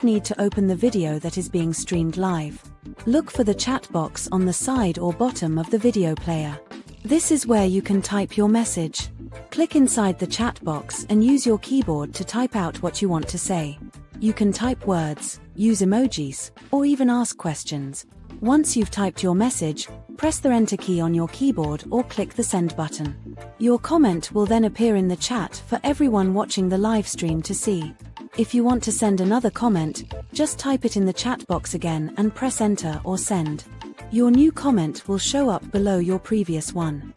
Need to open the video that is being streamed live. Look for the chat box on the side or bottom of the video player. This is where you can type your message. Click inside the chat box and use your keyboard to type out what you want to say. You can type words, use emojis, or even ask questions. Once you've typed your message, press the enter key on your keyboard or click the send button. Your comment will then appear in the chat for everyone watching the live stream to see. If you want to send another comment, just type it in the chat box again and press enter or send. Your new comment will show up below your previous one.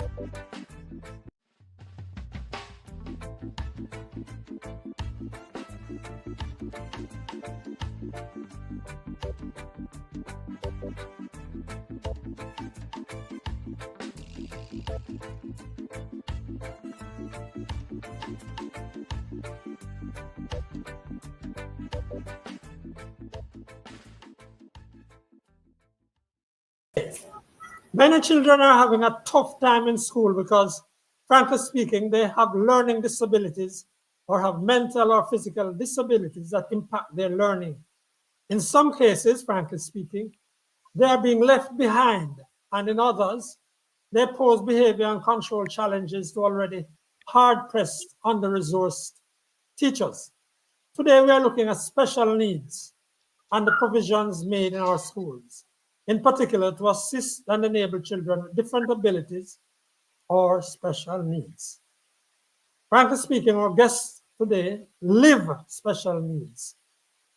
Many children are having a tough time in school because, frankly speaking, they have learning disabilities or have mental or physical disabilities that impact their learning. In some cases, frankly speaking, they are being left behind, and in others, they pose behavior and control challenges to already hard-pressed, under-resourced teachers. Today, we are looking at special needs and the provisions made in our schools, in particular to assist and enable children with different abilities or special needs. Frankly speaking, our guests today live special needs.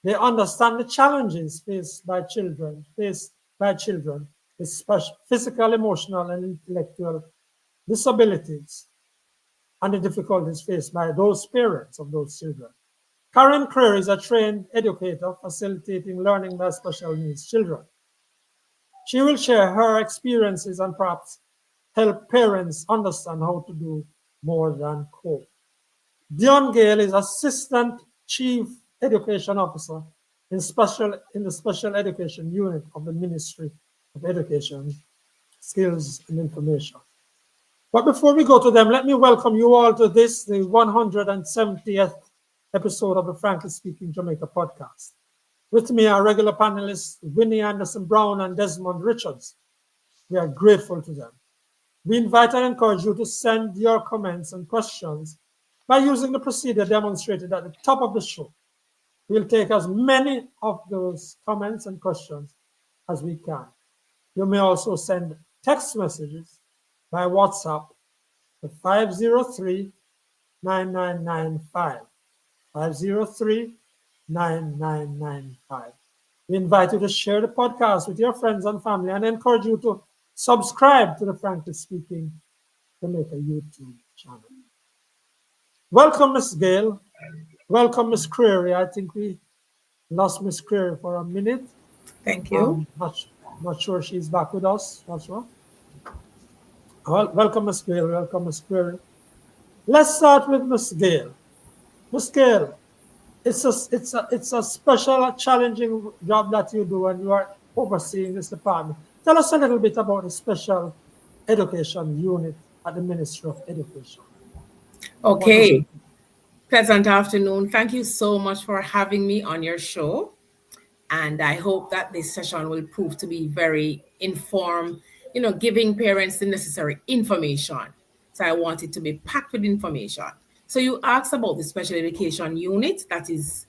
They understand the challenges faced by children with physical, emotional, and intellectual disabilities, and the difficulties faced by those parents of those children. Karen Creary is a trained educator facilitating learning by special needs children. She will share her experiences and perhaps help parents understand how to do more than cope. Dionne Gayle is Assistant Chief Education Officer in the Special Education Unit of the Ministry of Education, Skills and Information. But before we go to them, let me welcome you all to the 170th episode of the Frankly Speaking Jamaica Podcast. With me are regular panelists Winnie Anderson-Brown and Desmond Richards. We are grateful to them. We invite and encourage you to send your comments and questions by using the procedure demonstrated at the top of the show. We'll take as many of those comments and questions as we can. You may also send text messages by WhatsApp to 503-9995. 503-9995. We invite you to share the podcast with your friends and family and encourage you to subscribe to the Frankly Speaking Jamaica YouTube channel. Welcome, Miss Gayle. Welcome, Miss Creary. I think we lost Miss Creary for a minute. Thank you. Not sure she's back with us. That's right. Well, welcome, Miss Gayle. Welcome, Miss Creary. Let's start with Miss Gayle. Miss Gayle, it's a special, challenging job that you do, and you are overseeing this department. Tell us a little bit about the Special Education Unit at the Ministry of Education. Okay. Pleasant afternoon. Thank you so much for having me on your show. And I hope that this session will prove to be very informed, giving parents the necessary information. So I want it to be packed with information. So you asked about the Special Education Unit that is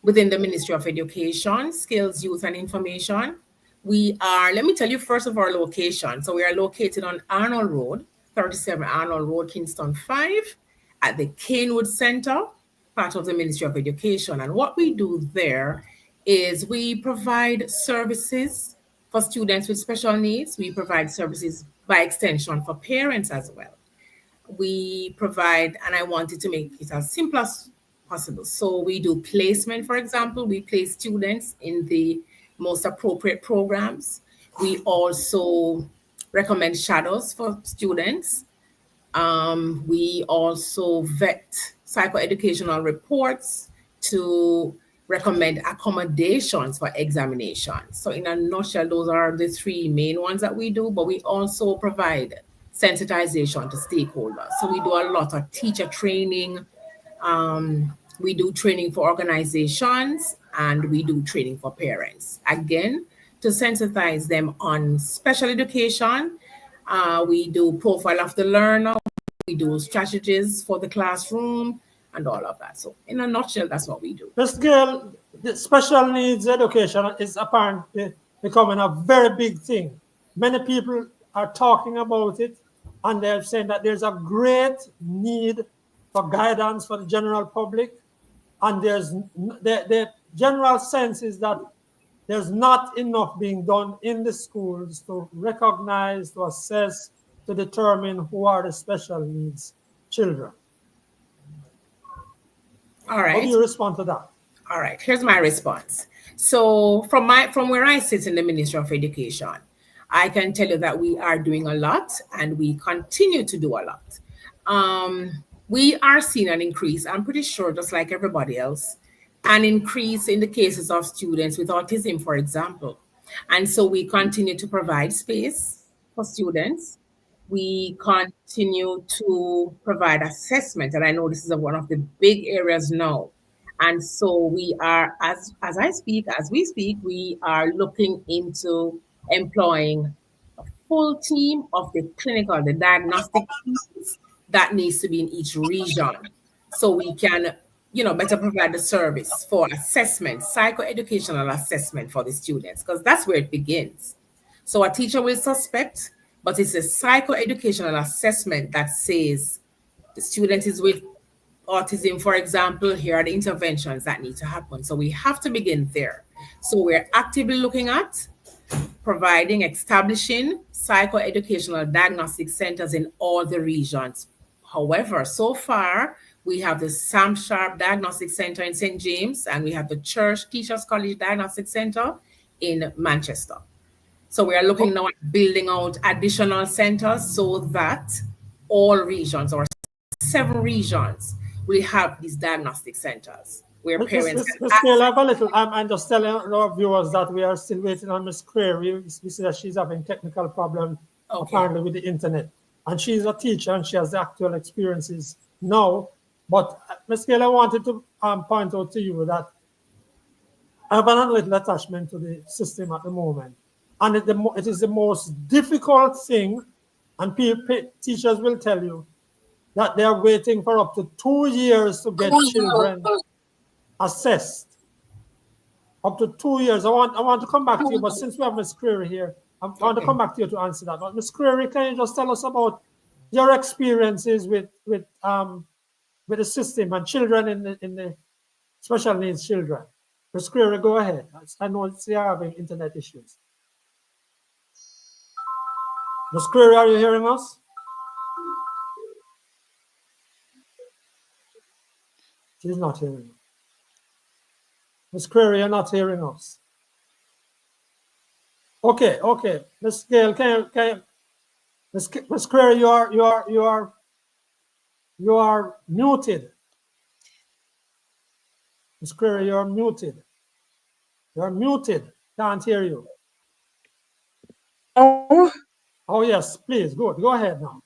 within the Ministry of Education, Skills, Youth and Information. Let me tell you first of our location. So we are located on Arnold Road, 37 Arnold Road, Kingston 5, at the Canewood Center, part of the Ministry of Education. And what we do there is we provide services for students with special needs. We provide services by extension for parents as well. We provide, and I wanted to make it as simple as possible. So we do placement, for example. We place students in the most appropriate programs. We also recommend shadows for students. We also vet psychoeducational reports to recommend accommodations for examinations. So in a nutshell, those are the three main ones that we do, but we also provide sensitization to stakeholders. So we do a lot of teacher training. We do training for organizations and we do training for parents. Again, to sensitize them on special education, we do profile of the learner, we do strategies for the classroom, and all of that. So in a nutshell, that's what we do. Ms. Gayle, the special needs education is apparently becoming a very big thing. Many people are talking about it, and they're saying that there's a great need for guidance for the general public. And there's the general sense is that there's not enough being done in the schools to recognize, to assess, to determine who are the special needs children. All right. How do you respond to that? All right, here's my response. So from where I sit in the Ministry of Education, I can tell you that we are doing a lot and we continue to do a lot. We are seeing an increase, I'm pretty sure, just like everybody else, an increase in the cases of students with autism, for example. And so we continue to provide space for students. We continue to provide assessment, and I know this is one of the big areas now. And so we are, as we speak, we are looking into employing a full team of the clinical, the diagnostic teams that needs to be in each region, so we can, better provide the service for assessment, psychoeducational assessment for the students, because that's where it begins. So a teacher will suspect, but it's a psychoeducational assessment that says the student is with autism, for example. Here are the interventions that need to happen. So we have to begin there. So we're actively looking at establishing psychoeducational diagnostic centers in all the regions. However, so far, we have the Sam Sharp Diagnostic Center in St. James, and we have the Church Teachers College Diagnostic Center in Manchester. So we are looking now at building out additional centers so that all regions, or 7 regions, will have these diagnostic centers where parents Ms. Gayle, I'm just telling our viewers that we are still waiting on Ms. Creary. We see that she's having technical problems apparently with the internet. And she's a teacher and she has the actual experiences now. But Ms. Gayle, I wanted to point out to you that I have an little attachment to the system at the moment. And it is the most difficult thing, and teachers will tell you that they are waiting for up to 2 years to get children assessed. Up to 2 years. I want to come back to you, but since we have Ms. Creary here, I want to come back to you to answer that. But Ms. Creary, can you just tell us about your experiences with the system and children in the special needs children? Ms. Creary, go ahead. I know you're having internet issues. Ms. Creary, are you hearing us? She's not hearing us. Ms. Creary, you're not hearing us. Okay. Ms. Gayle, can you Ms. Creary, you are muted. Ms. Creary, you're muted. You're muted. Can't hear you. Oh yes, please, good. Go ahead now.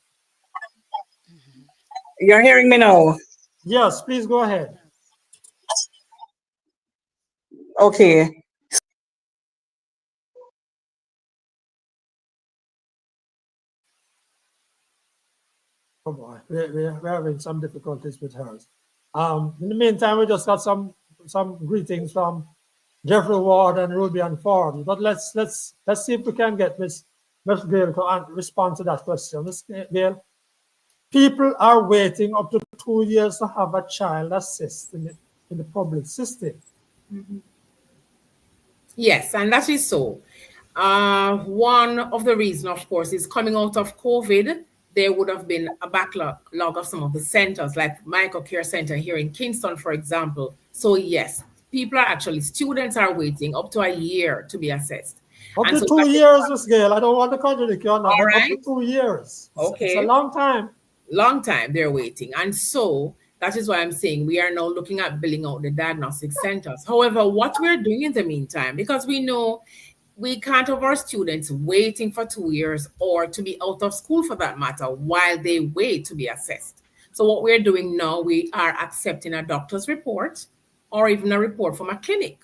You're hearing me now? Yes, please go ahead. Okay. Oh boy, we're having some difficulties with hers. In the meantime, we just got some greetings from Jeffrey Ward and Ruby and Ford. But let's see if we can get Ms. Gayle to respond to that question. Ms. Gayle, people are waiting up to 2 years to have a child assessed in the public system. Mm-hmm. Yes, and that is so. One of the reasons, of course, is coming out of COVID. There would have been a backlog of some of the centers, like Micro Care Center here in Kingston, for example. So yes, students are waiting up to a year to be assessed. Up to 2 years, Ms. Gayle. I don't want to contradict you on that, but right. Up to 2 years. Okay. It's a long time. Long time they're waiting. And so that is why I'm saying we are now looking at building out the diagnostic centers. However, what we're doing in the meantime, because we know we can't have our students waiting for 2 years or to be out of school for that matter while they wait to be assessed. So what we're doing now, we are accepting a doctor's report or even a report from a clinic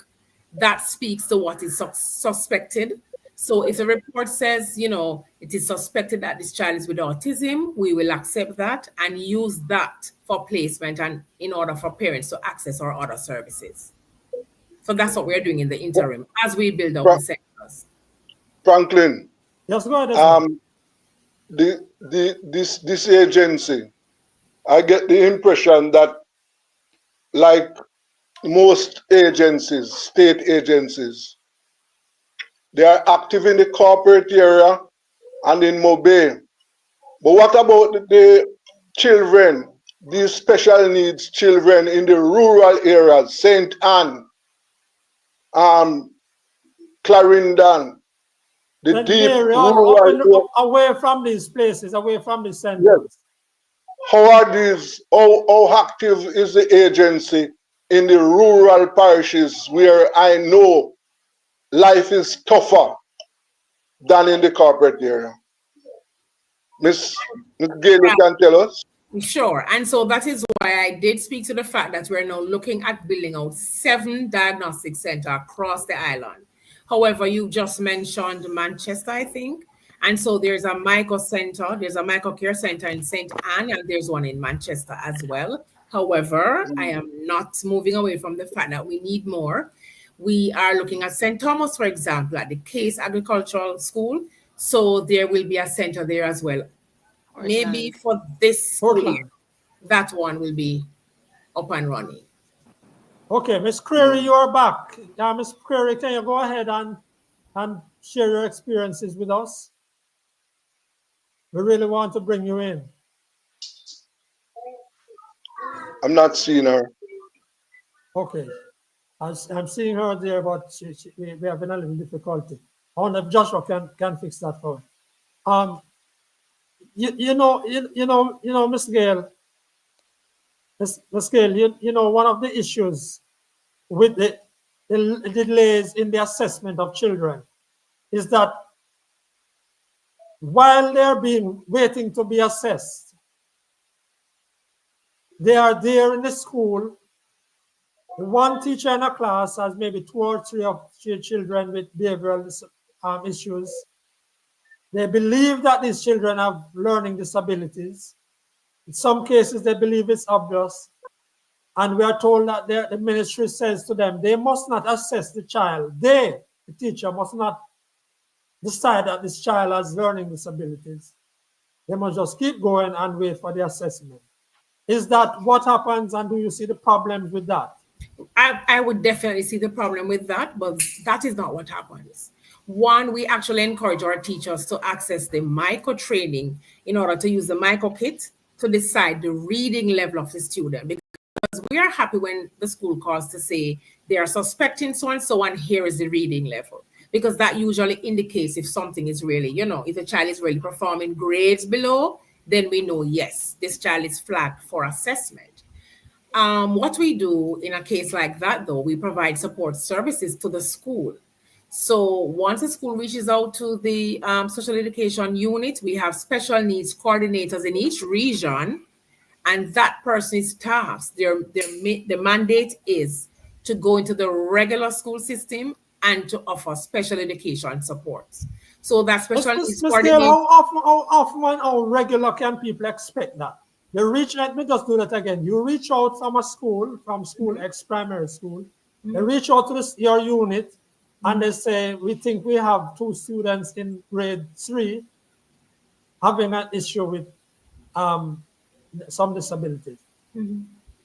that speaks to what is suspected. So if the report says, it is suspected that this child is with autism, we will accept that and use that for placement and in order for parents to access our other services. So that's what we're doing in the interim as we build our sectors. Franklin. Yes, go ahead. This agency, I get the impression that, like most agencies, state agencies, they are active in the corporate area and in Mobile. But what about the children, these special needs children in the rural areas, St. Anne, Clarendon, the deep rural away from these places, away from the centers? Yes. How are these? How active is the agency in the rural parishes where I know life is tougher than in the corporate area? Miss Gayle, you can tell us? Sure. And so that is why I did speak to the fact that we're now looking at building out 7 diagnostic centers across the island. However, you just mentioned Manchester, I think. And so there's a micro center, there's a micro care center in St. Anne, and there's one in Manchester as well. However, I am not moving away from the fact that we need more. We are looking at St. Thomas, for example, at the Case Agricultural School. So there will be a center there as well. Maybe for this school year, that one will be up and running. Okay, Miss Creary, you are back. Miss Creary, can you go ahead and share your experiences with us? We really want to bring you in. I'm not seeing her. Okay. I'm seeing her there, but we have been a little difficulty. I wonder if Joshua can fix that for her. You know, Miss Gayle, Miss Gayle, one of the issues with the delays in the assessment of children is that while they're waiting to be assessed, they are there in the school. One teacher in a class has maybe 2 or 3 of children with behavioral issues. They believe that these children have learning disabilities. In some cases, they believe it's obvious. And we are told that the ministry says to them, they must not assess the child. They, the teacher, must not decide that this child has learning disabilities. They must just keep going and wait for the assessment. Is that what happens, and do you see the problems with that? I would definitely see the problem with that, but that is not what happens. One, we actually encourage our teachers to access the micro training in order to use the micro kit to decide the reading level of the student. Because we are happy when the school calls to say they are suspecting so and so, and here is the reading level. Because that usually indicates if something is really, if the child is really performing grades below, then we know, yes, this child is flagged for assessment. What we do in a case like that, though, we provide support services to the school. So once the school reaches out to the social education unit, we have special needs coordinators in each region, and that person is tasked. The mandate is to go into the regular school system and to offer special education support. So that special needs coordinator. How often, how regular can people expect that? Let me just do that again. You reach out from school X primary school. They reach out to your unit and they say, we think we have 2 students in grade 3 having an issue with some disabilities.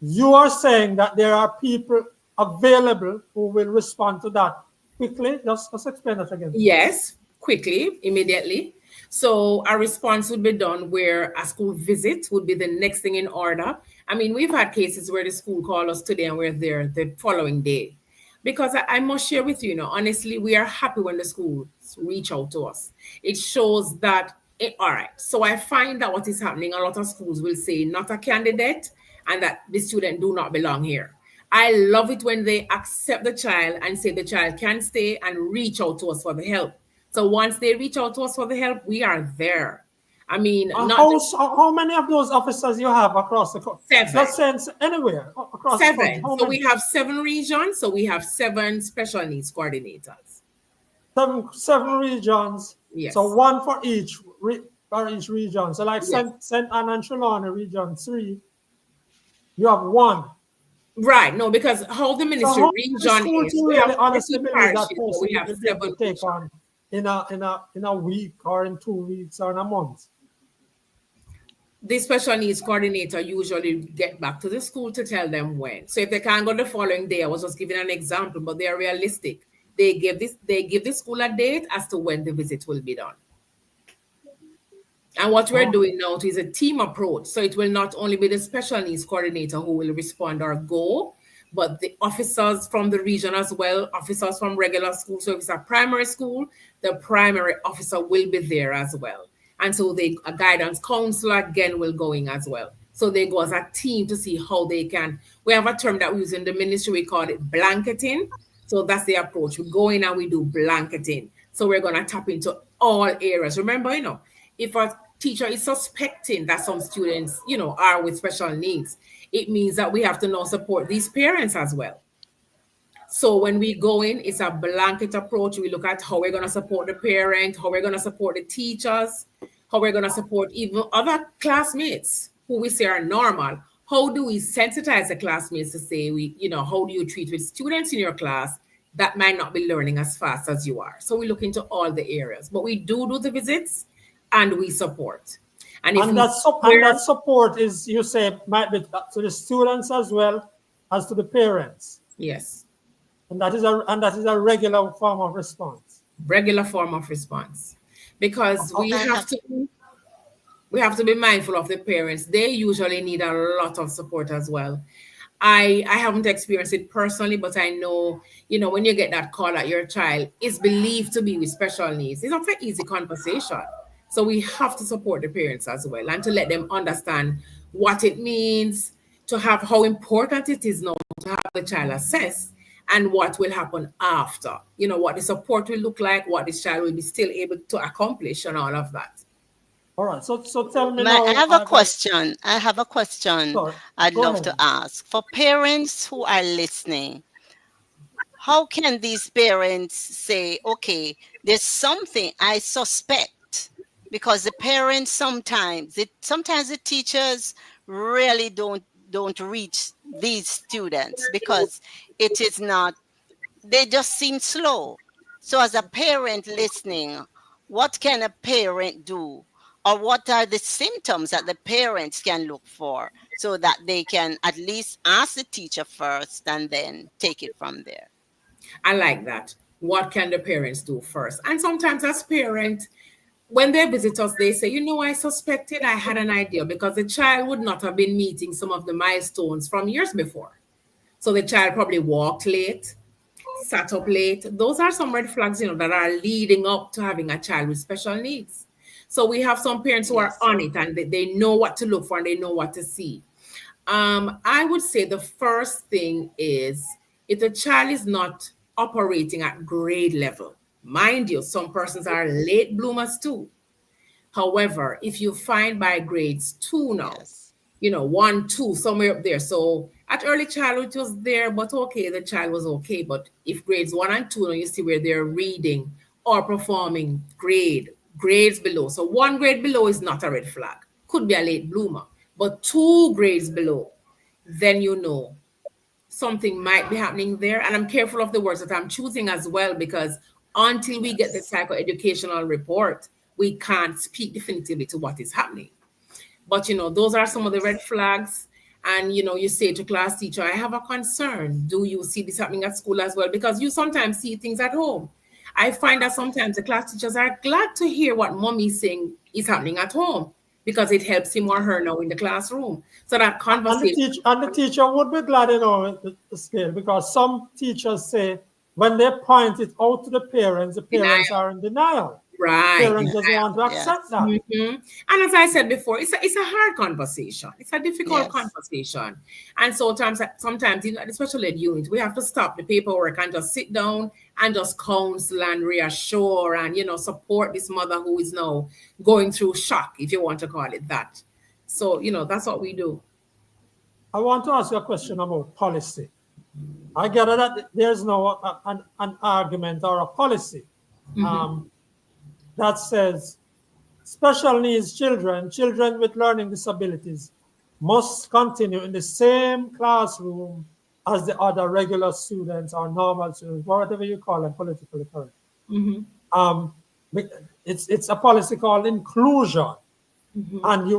You are saying that there are people available who will respond to that quickly? Just explain that again. Yes, quickly, immediately. So a response would be done where a school visit would be the next thing in order. I mean, we've had cases where the school called us today and we're there the following day. Because I must share with you, honestly, we are happy when the schools reach out to us. It shows that, all right, so I find that what is happening, a lot of schools will say not a candidate and that the student do not belong here. I love it when they accept the child and say the child can stay and reach out to us for the help. So once they reach out to us for the help, we are there. I mean, how many of those officers you have across the country? 7. Just sense anywhere across 7. the country. How So many? we have 7 regions. So we have 7 special needs coordinators. Seven regions. Yes. So one for each region. So like Yes. St. Anne and Trelawney region 3, you have 1. Right. No, because how the ministry So region school is, you we really have honestly 40 believe that parishes, person so we have will be able 7 to take on in a week or in 2 weeks or in a month? The special needs coordinator usually get back to the school to tell them when. So if they can't go the following day, I was just giving an example, but they are realistic. They give the school a date as to when the visit will be done. And what we're doing now is a team approach. So it will not only be the special needs coordinator who will respond or go, but the officers from the region as well, officers from regular school. So if it's a primary school, the primary officer will be there as well. And so a guidance counselor again will go in as well. So they go as a team to see how they can. We have a term that we use in the ministry, we call it blanketing. So that's the approach. We go in and we do blanketing. So we're going to tap into all areas. Remember, if a teacher is suspecting that some students, are with special needs, it means that we have to now support these parents as well. So when we go in, it's a blanket approach. We look at how we're going to support the parent, how we're going to support the teachers, how we're going to support even other classmates who we say are normal. How do we sensitize the classmates to say, how do you treat with students in your class that might not be learning as fast as you are? So we look into all the areas, but we do the visits and we support. And that support is, you say, might be to the students as well as to the parents. Yes. And that is a regular form of response. Regular form of response, because we have to be mindful of the parents. They usually need a lot of support as well. I haven't experienced it personally, but I know, when you get that call that your child is believed to be with special needs, it's not an easy conversation. So we have to support the parents as well and to let them understand what it means, to have how important it is now to have the child assessed and what will happen after, what the support will look like, what this child will be still able to accomplish and all of that. All right. So tell me now. I have a question. Sorry. I'd love to ask. For parents who are listening, how can these parents say, okay, there's something I suspect? Because the parents sometimes the teachers really don't reach these students because it is not, they just seem slow. So as a parent listening, what can a parent do? Or what are the symptoms that the parents can look for so that they can at least ask the teacher first and then take it from there? I like that. What can the parents do first? And sometimes as parents, when they visit us, they say, I suspected, I had an idea, because the child would not have been meeting some of the milestones from years before. So the child probably walked late, sat up late. Those are some red flags, that are leading up to having a child with special needs. So we have some parents who are on it and they know what to look for and they know what to see. I would say the first thing is if the child is not operating at grade level. Mind you, some persons are late bloomers too. However, if you find by grades 2 now, 1, 2, somewhere up there. So at early childhood it was there, but okay, the child was okay. But if grades 1 and 2 now, you see where they're reading or performing grades below. So 1 grade below is not a red flag. Could be a late bloomer. But 2 grades below, then something might be happening there. And I'm careful of the words that I'm choosing as well, because until we get the psychoeducational report, we can't speak definitively to what is happening. But, those are some of the red flags. And, you say to class teacher, I have a concern. Do you see this happening at school as well? Because you sometimes see things at home. I find that sometimes the class teachers are glad to hear what mommy is saying is happening at home, because it helps him or her now in the classroom. So that conversation. And the teacher would be glad, the scale, because some teachers say when they point it out to the parents are in denial. Right. Parents just want to accept that. Mm-hmm. And as I said before, it's a hard conversation. It's a difficult conversation. And so sometimes, you know, at the special ed unit, we have to stop the paperwork and just sit down and just counsel and reassure and, you know, support this mother who is now going through shock, if you want to call it that. So, you know, that's what we do. I want to ask you a question about policy. I gather that there's no an argument or a policy that says special needs children with learning disabilities must continue in the same classroom as the other regular students or normal students, whatever you call them, politically correct. It's a policy called inclusion, and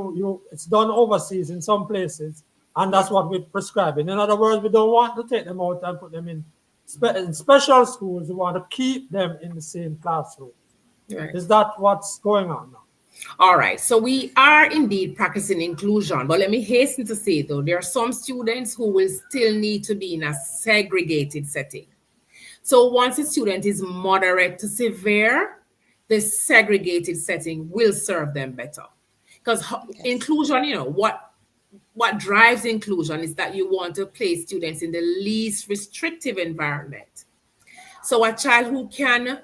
it's done overseas in some places, and that's what we're prescribing. In other words, we don't want to take them out and put them in special schools. We want to keep them in the same classroom. Right. Is that what's going on now? All right. So we are indeed practicing inclusion. But let me hasten to say, though, there are some students who will still need to be in a segregated setting. So once a student is moderate to severe, the segregated setting will serve them better. Because inclusion, you know, what drives inclusion is that you want to place students in the least restrictive environment. So a child who can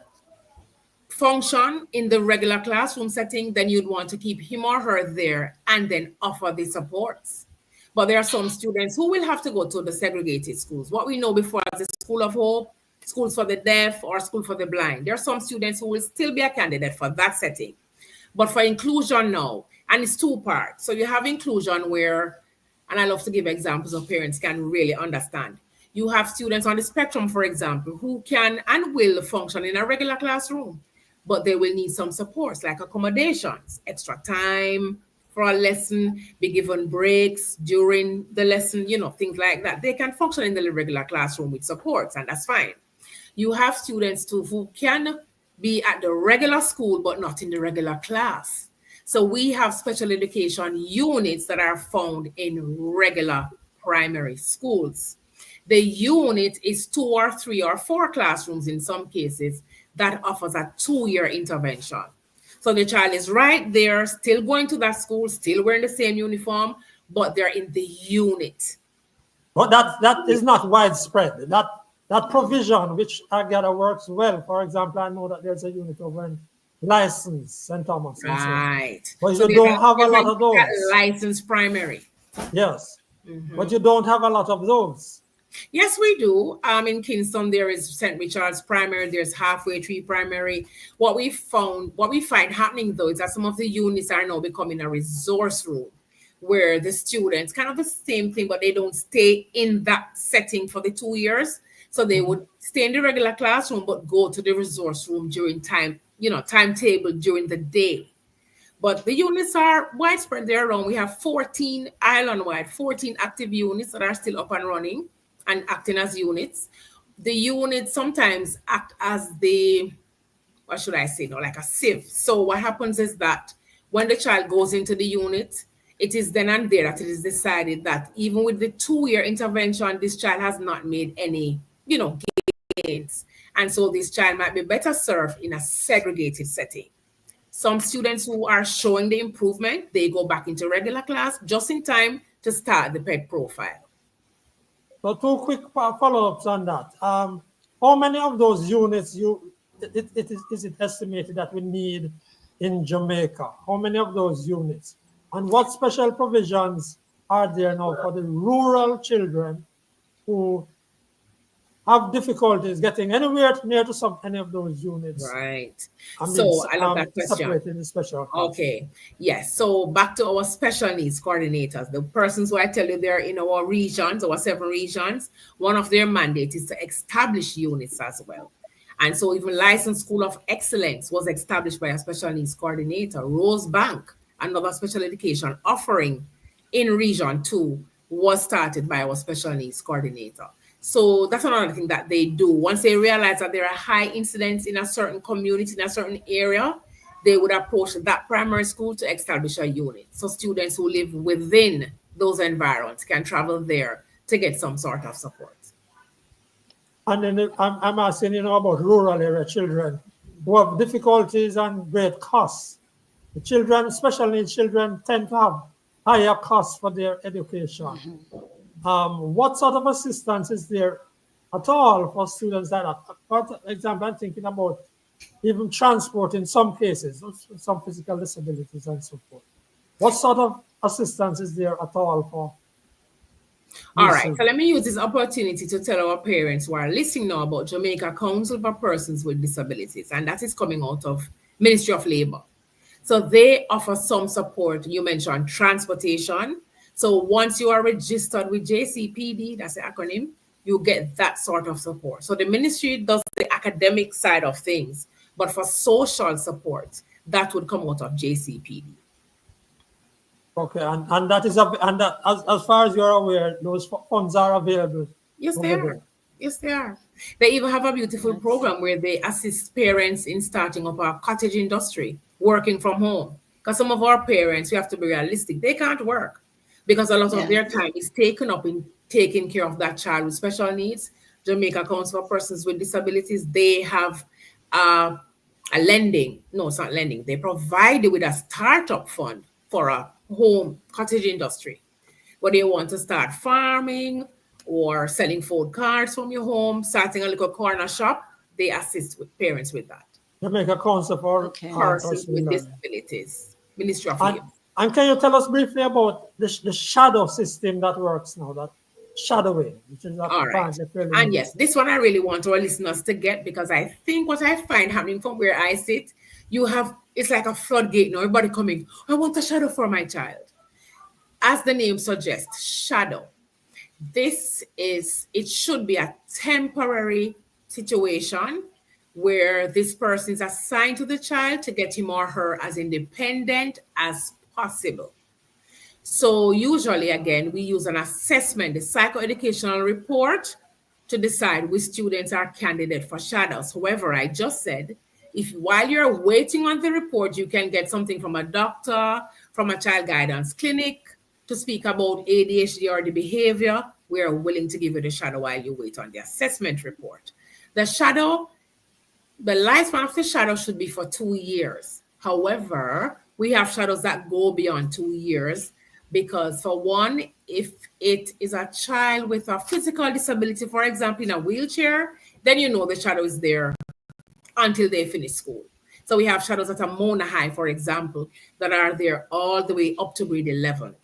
function in the regular classroom setting, then you'd want to keep him or her there and then offer the supports. But there are some students who will have to go to the segregated schools. What we know before as the School of Hope, schools for the deaf, or school for the blind. There are some students who will still be a candidate for that setting. But for inclusion now, and it's two parts. So you have inclusion where, and I love to give examples of parents can really understand. You have students on the spectrum, for example, who can and will function in a regular classroom, but they will need some supports like accommodations, extra time for a lesson, be given breaks during the lesson, you know, things like that. They can function in the regular classroom with supports, and that's fine. You have students too who can be at the regular school, but not in the regular class. So we have special education units that are found in regular primary schools. The unit is 2 or 3 or 4 classrooms in some cases that offers a 2-year intervention. So the child is right there, still going to that school, still wearing the same uniform, but they're in the unit. But that is not widespread. That provision, which I gather works well. For example, I know that there's a unit over in License, St. Thomas. Right. But so you don't have a lot of those. Licensed primary. Yes. But you don't have a lot of those. Yes, we do. In Kingston, there is St. Richard's Primary. There's Halfway Tree Primary. What we find happening, though, is that some of the units are now becoming a resource room where the students, kind of the same thing, but they don't stay in that setting for the 2 years. So they would stay in the regular classroom, but go to the resource room during timetable during the day. But the units are widespread. They're around. We have 14 island-wide, 14 active units that are still up and running and acting as units. The units sometimes act as like a sieve. So what happens is that when the child goes into the unit, it is then and there that it is decided that even with the 2-year intervention, this child has not made any, gains. And so this child might be better served in a segregated setting. Some students who are showing the improvement, they go back into regular class just in time to start the PED profile. So 2 quick follow-ups on that. How many of those units is it estimated that we need in Jamaica? How many of those units? And what special provisions are there now for the rural children who have difficulties getting anywhere near to any of those units? Right. So I love that question. Separated in special class. Okay. Yes. So back to our special needs coordinators, the persons who I tell you they're in our regions, our 7 regions. One of their mandates is to establish units as well. And so even Licensed School of Excellence was established by a special needs coordinator. Rose Bank, another special education offering in Region 2, was started by our special needs coordinator. So that's another thing that they do. Once they realize that there are high incidents in a certain community, in a certain area, they would approach that primary school to establish a unit. So students who live within those environments can travel there to get some sort of support. And then I'm asking, about rural area children. who have difficulties and great costs. The children, special needs children, tend to have higher costs for their education. What sort of assistance is there at all for students like that? For example, I'm thinking about even transport in some cases, some physical disabilities and so forth. What sort of assistance is there at all for? All right, so let me use this opportunity to tell our parents who are listening now about Jamaica Council for Persons with Disabilities, and that is coming out of Ministry of Labour. So they offer some support. You mentioned transportation. So once you are registered with JCPD, that's the acronym, you get that sort of support. So the ministry does the academic side of things, but for social support, that would come out of JCPD. Okay, and that is as far as you're aware, those funds are available. Yes, they are. Yes, they are. They even have a beautiful program where they assist parents in starting up a cottage industry, working from home. Because some of our parents, we have to be realistic, they can't work because a lot of their time is taken up in taking care of that child with special needs. Jamaica Council for Persons with Disabilities, they have a lending. No, it's not lending. They provide you with a startup fund for a home cottage industry, whether you want to start farming or selling food cards from your home, starting a little corner shop, they assist with parents with that. Jamaica Council for Persons with Disabilities, Ministry of Labour. And can you tell us briefly about the shadow system that works now, that shadowing, which is all right. And yes, this one I really want our listeners to get, because I think what I find happening from where I sit, it's like a floodgate now, everybody coming, I want a shadow for my child. As the name suggests, shadow. It should be a temporary situation where this person is assigned to the child to get him or her as independent as possible. So usually, again, we use an assessment, the psychoeducational report, to decide which students are candidate for shadows. However, I just said, if while you're waiting on the report, you can get something from a doctor, from a child guidance clinic to speak about ADHD or the behavior, we are willing to give you the shadow while you wait on the assessment report. The lifespan of the shadow should be for 2 years. However, we have shadows that go beyond 2 years because, for one, if it is a child with a physical disability, for example, in a wheelchair, then you know the shadow is there until they finish school. So we have shadows at a Mona High, for example, that are there all the way up to grade 11.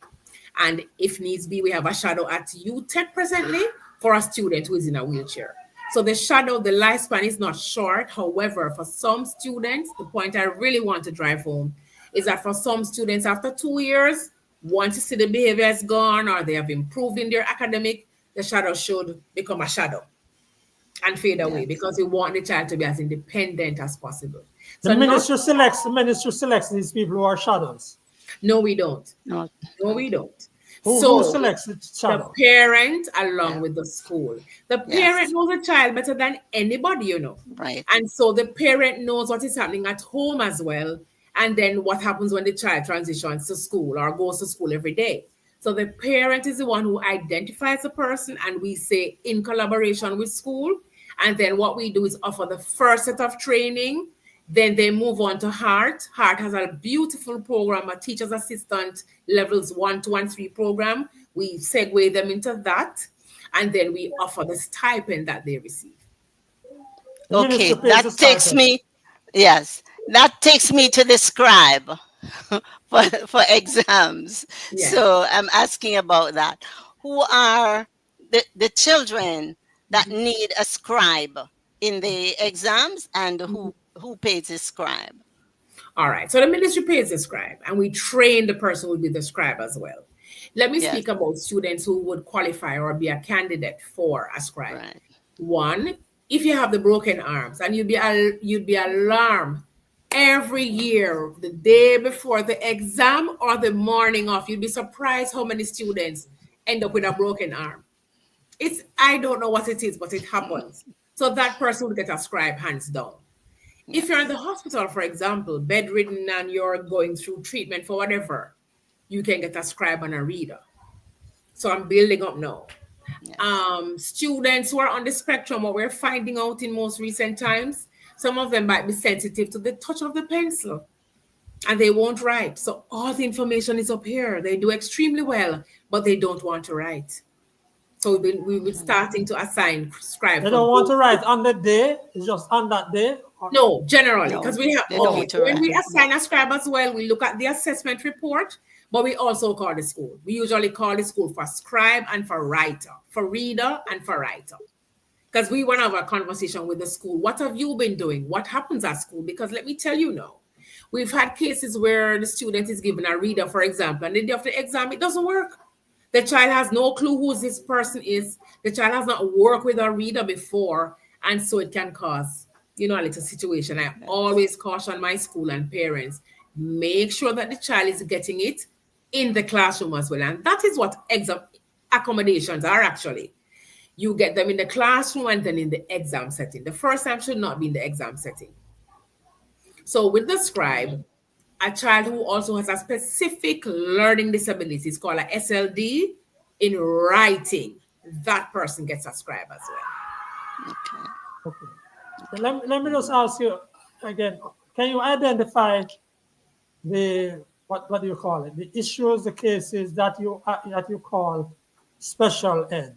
And if needs be, we have a shadow at UTech presently for a student who is in a wheelchair. So the shadow, the lifespan is not short. However, for some students, the point I really want to drive home is that for some students, after 2 years, once you see the behavior is gone or they have improved in their academic, the shadow should become a shadow and fade away, because we want the child to be as independent as possible. So the ministry selects these people who are shadows. No, we don't. No, we don't. Who selects the shadow? The parent along with the school. The parent knows the child better than anybody, you know. Right. And so the parent knows what is happening at home as well. And then what happens when the child transitions to school or goes to school every day. So the parent is the one who identifies the person, and we say in collaboration with school. And then what we do is offer the first set of training. Then they move on to Heart. Heart has a beautiful program, a teacher's assistant levels 1, 2, and 3 program. We segue them into that. And then we offer the stipend that they receive. Okay, that takes me to the scribe for exams. Yeah. So I'm asking about that. Who are the children that need a scribe in the exams, and who pays the scribe? All right. So the ministry pays the scribe, and we train the person who will be the scribe as well. Let me speak about students who would qualify or be a candidate for a scribe. Right. One, if you have the broken arms, and you'd be alarmed every year, the day before the exam or the morning of, you'd be surprised how many students end up with a broken arm. I don't know what it is, but it happens. So that person would get a scribe hands down. If you're in the hospital, for example, bedridden, and you're going through treatment for whatever, you can get a scribe and a reader. So I'm building up now. Yes. Students who are on the spectrum, what we're finding out in most recent times, Some of them might be sensitive to the touch of the pencil and they won't write. So all the information is up here. They do extremely well, but they don't want to write. So we've been starting to assign scribes. They don't want to write on the day. It's just on that day. No, generally, because we have when we write. assign a scribe as well, we look at the assessment report, but we also call the school. We usually call the school for scribe and for writer, for reader and for writer. Because we want to have a conversation with the school. What have you been doing? What happens at school? Because let me tell you now, we've had cases where the student is given a reader, for example, and the day of the exam, it doesn't work. The child has no clue who this person is. The child has not worked with a reader before, and so it can cause, a little situation. I always caution my school and parents, make sure that the child is getting it in the classroom as well. And that is what exam accommodations are actually. You get them in the classroom and then in the exam setting. The first time should not be in the exam setting. So with the scribe, a child who also has a specific learning disability, is called a SLD, in writing, that person gets a scribe as well. Okay. So let me just ask you again, can you identify the, what do you call it, the issues, the cases that you call special ed,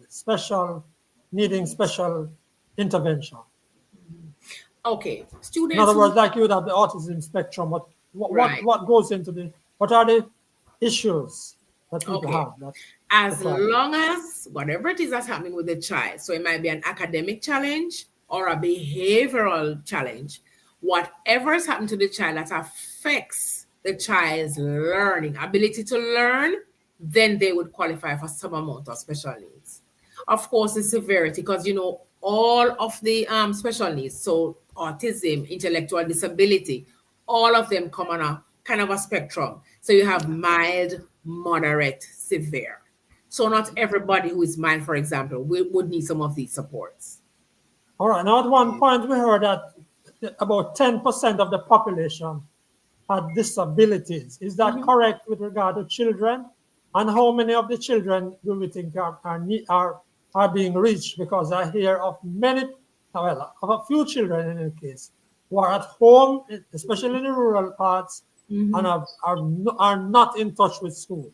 needing special intervention? Okay, students. In other words, like you would have the autism spectrum, what goes into what are the issues that people have? As long as whatever it is that's happening with the child, so it might be an academic challenge or a behavioral challenge, whatever is happening to the child that affects the child's learning, ability to learn, then they would qualify for some amount of special needs. Of course, the severity, because all of the special needs, so autism, intellectual disability, all of them come on a kind of a spectrum. So you have mild, moderate, severe. So not everybody who is mild, for example, would need some of these supports. All right. Now, at one point, we heard that about 10% of the population had disabilities. Is that correct with regard to children? And how many of the children do we think are being reached? Because I hear of of a few children in any case who are at home, especially in the rural parts, and are not in touch with school.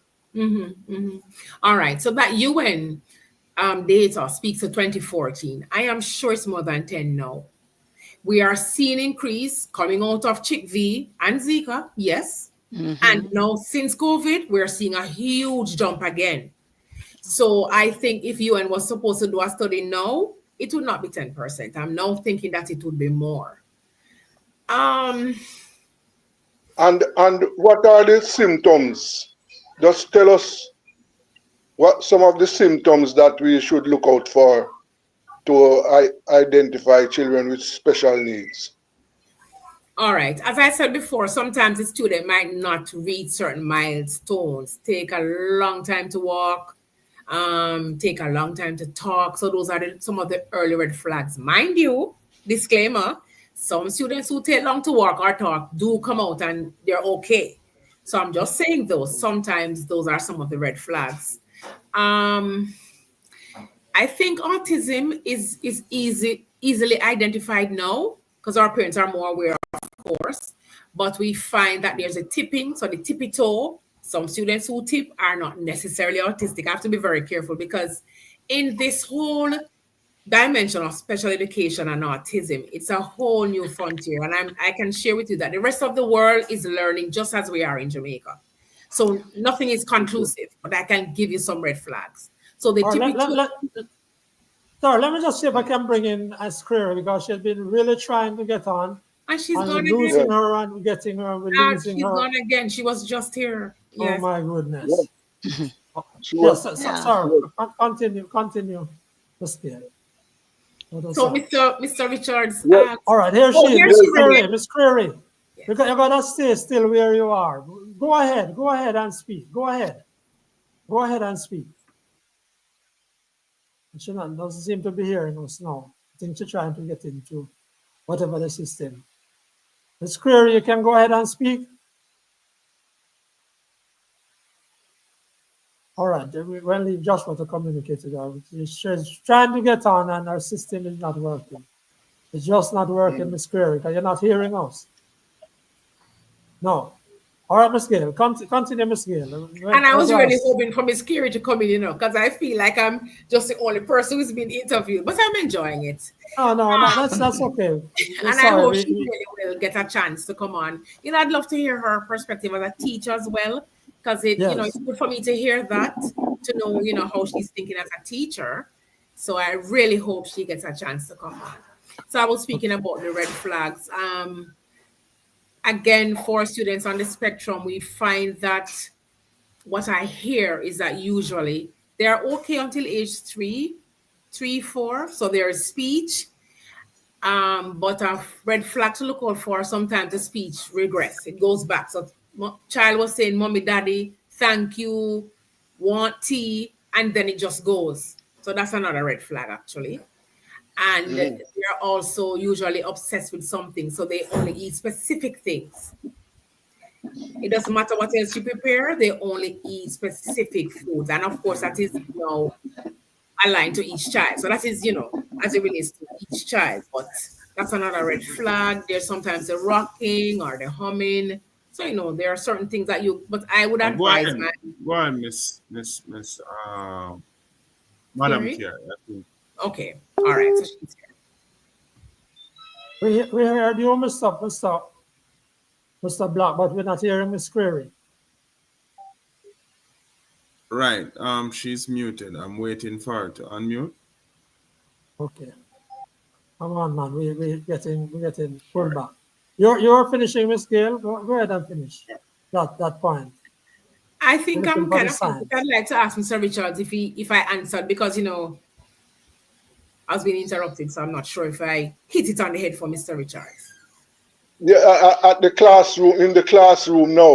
All right. So that UN data speaks to 2014. I am sure it's more than 10 now. We are seeing increase coming out of CHIKV and Zika, yes. And now since COVID, we're seeing a huge jump again. So I think if UN was supposed to do a study now, it would not be 10%. I'm now thinking that it would be more. And what are the symptoms? Just tell us what some of the symptoms that we should look out for to identify children with special needs. All right. As I said before, sometimes the student might not reach certain milestones, take a long time to walk, take a long time to talk. So those are some of the early red flags. Mind you, disclaimer, some students who take long to walk or talk do come out and they're okay. So I'm just saying those. Sometimes those are some of the red flags. I think autism is easily identified now because our parents are more aware, of course, but we find that there's a tipping, so the tippy toe. Some students who tip are not necessarily autistic. I have to be very careful because in this whole dimension of special education and autism, it's a whole new frontier. And I can share with you that the rest of the world is learning just as we are in Jamaica. So nothing is conclusive, but I can give you some red flags. So the Sorry, let me just see if I can bring in Creary because she's been really trying to get on. And she's gone losing again. her and getting her. She's gone again. She was just here. Yes. Oh my goodness. Yes. Sorry. Continue. Just there. So Mr. Richards. All right, here she is. Miss Creary. Yes. You're gonna stay still where you are. Go ahead and speak. Go ahead and speak. She doesn't seem to be hearing us now. I think she's trying to get into whatever the system. Miss Creary, you can go ahead and speak. All right, we'll leave Joshua to communicate with her. She's trying to get on and our system is not working. It's just not working, Miss Creary, because you're not hearing us. No. All right, Miss Gayle, continue, Miss Gayle. And I was really hoping for Miss Creary to come in, because I feel like I'm just the only person who's been interviewed, but I'm enjoying it. No, that's okay. And I hope she really will get a chance to come on. I'd love to hear her perspective as a teacher as well, because it's good for me to hear that, to know, how she's thinking as a teacher. So I really hope she gets a chance to come on. So I was speaking about the red flags. Again, for students on the spectrum, we find that what I hear is that usually they're okay until age 3, 4. So there's speech, but a red flag to look out for, sometimes the speech regress. It goes back. So child was saying, mommy, daddy, thank you, want tea, and then it just goes. So that's another red flag, actually. And they're also usually obsessed with something, so they only eat specific things. It doesn't matter what else you prepare, they only eat specific foods. And of course, that is aligned to each child. So that is, as it relates to each child. But that's another red flag. There's sometimes the rocking or the humming. So, there are certain things that but I would advise. Go on, Miss Madam Chair. Okay. All right. So she's here. We heard you, Mr. Black, but we're not hearing Miss Creary. Right. She's muted. I'm waiting for her to unmute. Okay. Come on, man. We're getting pulled back. You're finishing, Miss Gayle. Go ahead and finish that point. I think I'm kind of. I'd like to ask Mr. Richards if I answered, because I was being interrupted, so I'm not sure if I hit it on the head for Mr. Richards. Yeah, in the classroom now,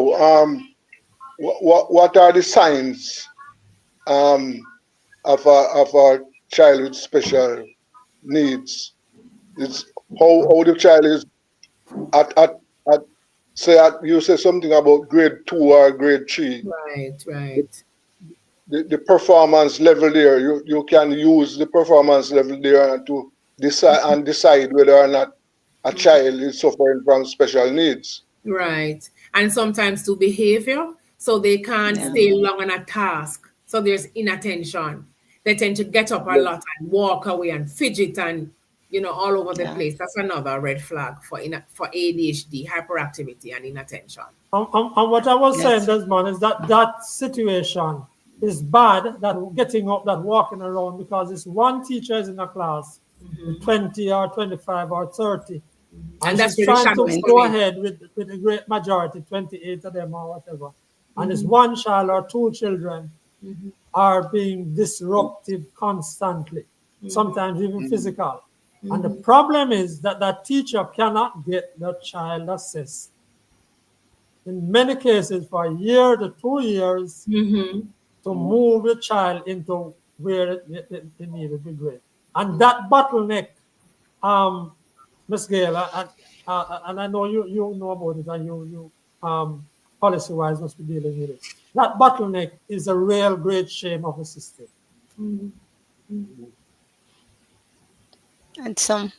what are the signs of a child with special needs? It's how the child is you say something about grade 2 or grade 3. Right. The performance level there, you can use the performance level there to decide whether or not a child is suffering from special needs. Right. And sometimes to behavior, so they can't stay long on a task. So there's inattention. They tend to get up a lot and walk away and fidget and all over the place. That's another red flag for ADHD, hyperactivity and inattention. And what I was saying, Desmond, is that situation is bad, that getting up, that walking around, because it's one teacher is in a class, 20 or 25 or 30. And she's trying to go ahead with the great majority, 28 of them or whatever. And it's one child or two children are being disruptive constantly, sometimes even physical. And the problem is that teacher cannot get the child assessed. In many cases, for a year to 2 years, to move the child into where they need to be great. And that bottleneck, Ms. Gayle, and I know you know about it, and you policy-wise must be dealing with it. That bottleneck is a real great shame of the system. And some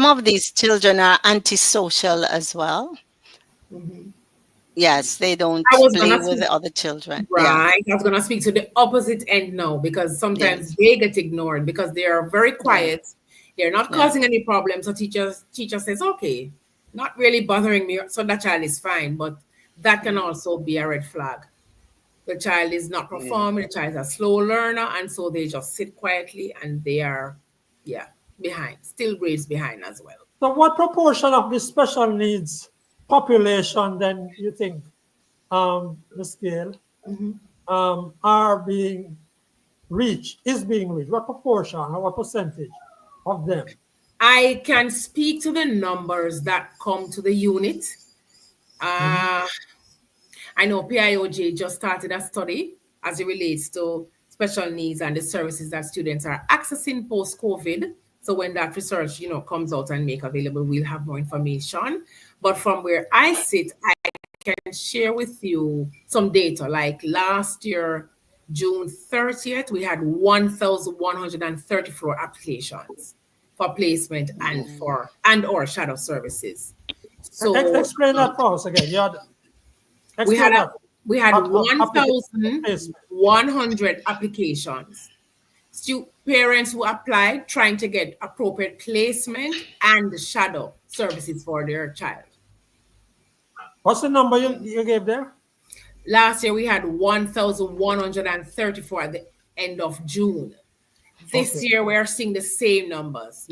of these children are antisocial as well. Yes, they don't play with the other children. Right. I was going to speak to the opposite end now, because sometimes they get ignored because they are very quiet. They're not causing any problems. So teacher says, okay, not really bothering me. So that child is fine. But that can also be a red flag. The child is not performing. The child is a slow learner. And so they just sit quietly and they are, behind, still grades behind as well. So what proportion of the special needs population then you think, Ms. Gayle, are being reached, is being reached? What proportion or what percentage of them? I can speak to the numbers that come to the unit. I know PIOJ just started a study as it relates to special needs and the services that students are accessing post-COVID. So when that research, comes out and make available, we'll have more information. But from where I sit, I can share with you some data. Like last year, June 30th, we had 1,134 applications for placement and or shadow services. So explain that for us again. We had 1,100 applications. Parents who applied trying to get appropriate placement and shadow services for their child. What's the number you gave there? Last year we had 1,134 at the end of June. This year we are seeing the same numbers.